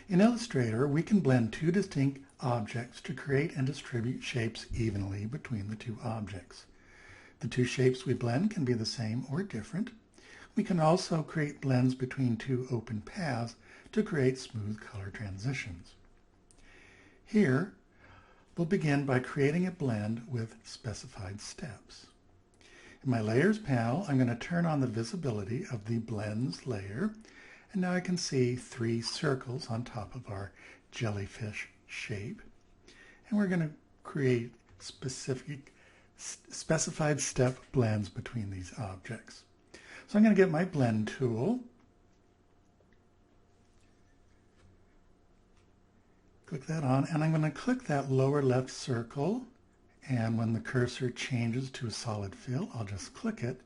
In Illustrator, we can blend two distinct objects to create and distribute shapes evenly between the two objects. The two shapes we blend can be the same or different. We can also create blends between two open paths to create smooth color transitions. Here, we'll begin by creating a blend with specified steps. In my Layers panel, I'm going to turn on the visibility of the Blends layer, and now I can see 3 circles on top of our jellyfish shape. And we're going to create specified step blends between these objects. So I'm going to get my Blend tool, click that on, and I'm going to click that lower left circle, and when the cursor changes to a solid fill, I'll just click it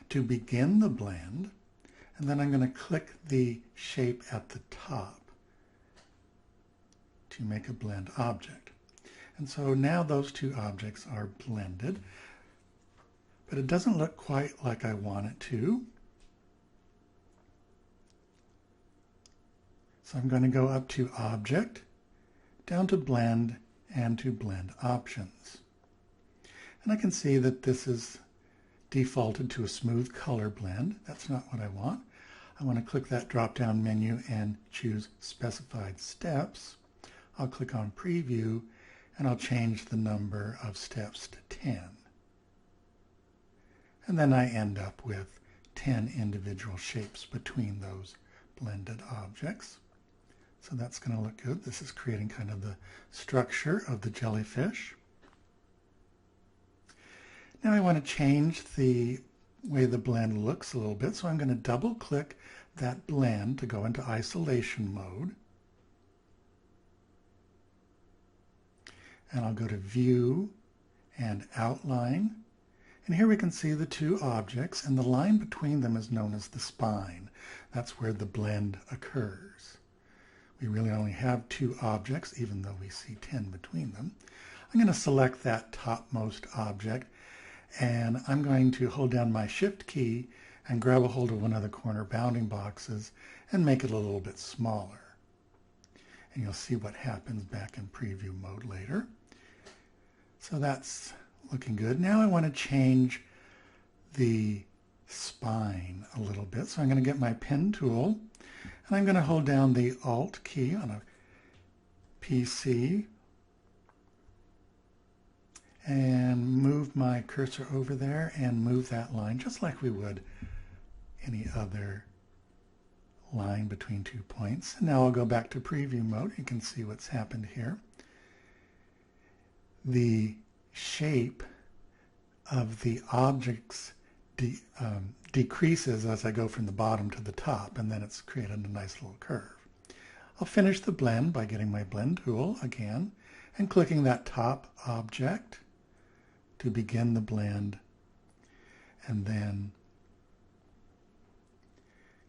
to begin the blend, and then I'm going to click the shape at the top to make a blend object. And so now those two objects are blended, but it doesn't look quite like I want it to. So I'm going to go up to Object, down to Blend, and to Blend Options. And I can see that this is defaulted to a smooth color blend. That's not what I want. I want to click that drop-down menu and choose Specified Steps. I'll click on Preview, and I'll change the number of steps to 10. And then I end up with 10 individual shapes between those blended objects. So that's going to look good. This is creating kind of the structure of the jellyfish. Now I want to change the way the blend looks a little bit, so I'm going to double click that blend to go into isolation mode. And I'll go to View and Outline. And here we can see the two objects, and the line between them is known as the spine. That's where the blend occurs. We really only have 2 objects, even though we see 10 between them. I'm going to select that topmost object, and I'm going to hold down my Shift key and grab a hold of one of the corner bounding boxes and make it a little bit smaller. And you'll see what happens back in preview mode later. So that's looking good. Now I want to change the spine a little bit. So I'm going to get my pen tool, and I'm going to hold down the Alt key on a PC and move my cursor over there and move that line just like we would any other line between 2 points. And now I'll go back to preview mode. You can see what's happened here. The shape of the objects decreases as I go from the bottom to the top, and then it's created a nice little curve. I'll finish the blend by getting my Blend tool again and clicking that top object to begin the blend, and then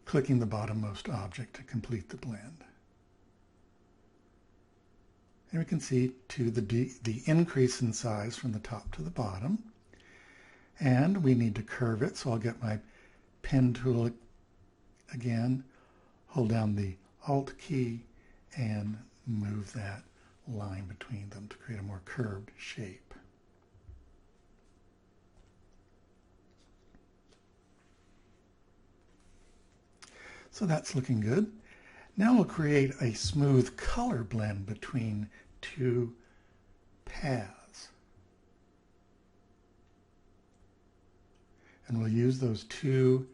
clicking the bottommost object to complete the blend. And we can see too the increase in size from the top to the bottom. And we need to curve it, so I'll get my pen tool again, hold down the Alt key, and move that line between them to create a more curved shape. So that's looking good. Now we'll create a smooth color blend between 2 paths. And we'll use those 2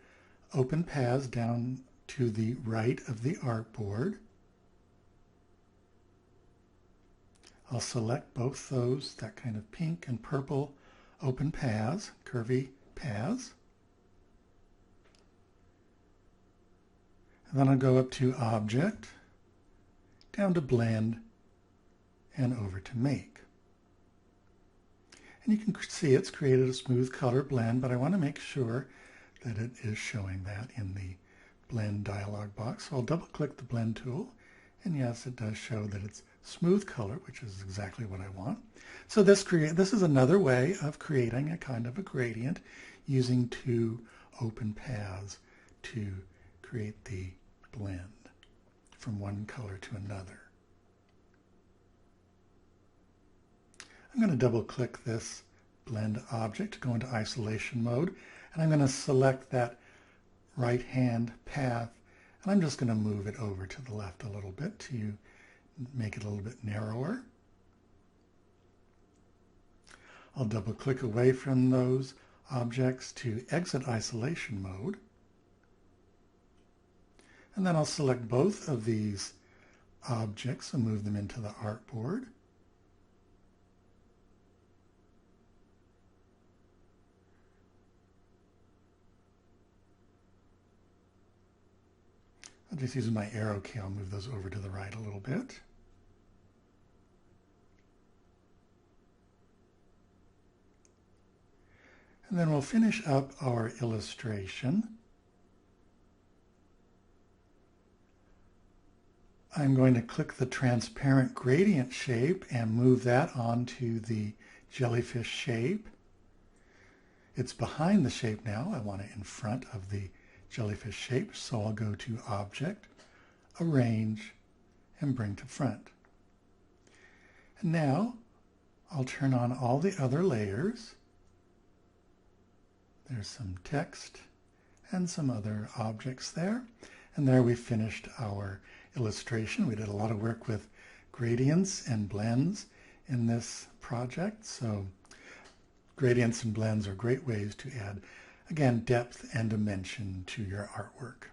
open paths down to the right of the artboard. I'll select both those, that kind of pink and purple open paths, curvy paths. And then I'll go up to Object, down to Blend, and over to Make. And you can see it's created a smooth color blend, but I want to make sure that it is showing that in the Blend dialog box. So I'll double click the Blend tool, and yes, it does show that it's smooth color, which is exactly what I want. So this is another way of creating a kind of a gradient using 2 open paths to create the blend. from one color to another. I'm going to double click this blend object to go into isolation mode, and I'm going to select that right hand path, and I'm just going to move it over to the left a little bit to make it a little bit narrower. I'll double click away from those objects to exit isolation mode, and then I'll select both of these objects and move them into the artboard. I'll just use my arrow key, I'll move those over to the right a little bit. And then we'll finish up our illustration. I'm going to click the transparent gradient shape and move that onto the jellyfish shape. It's behind the shape now. I want it in front of the jellyfish shape, so I'll go to Object, Arrange, and Bring to Front. And now I'll turn on all the other layers. There's some text and some other objects there. And there we finished our illustration. We did a lot of work with gradients and blends in this project. So gradients and blends are great ways to add, again, depth and dimension to your artwork.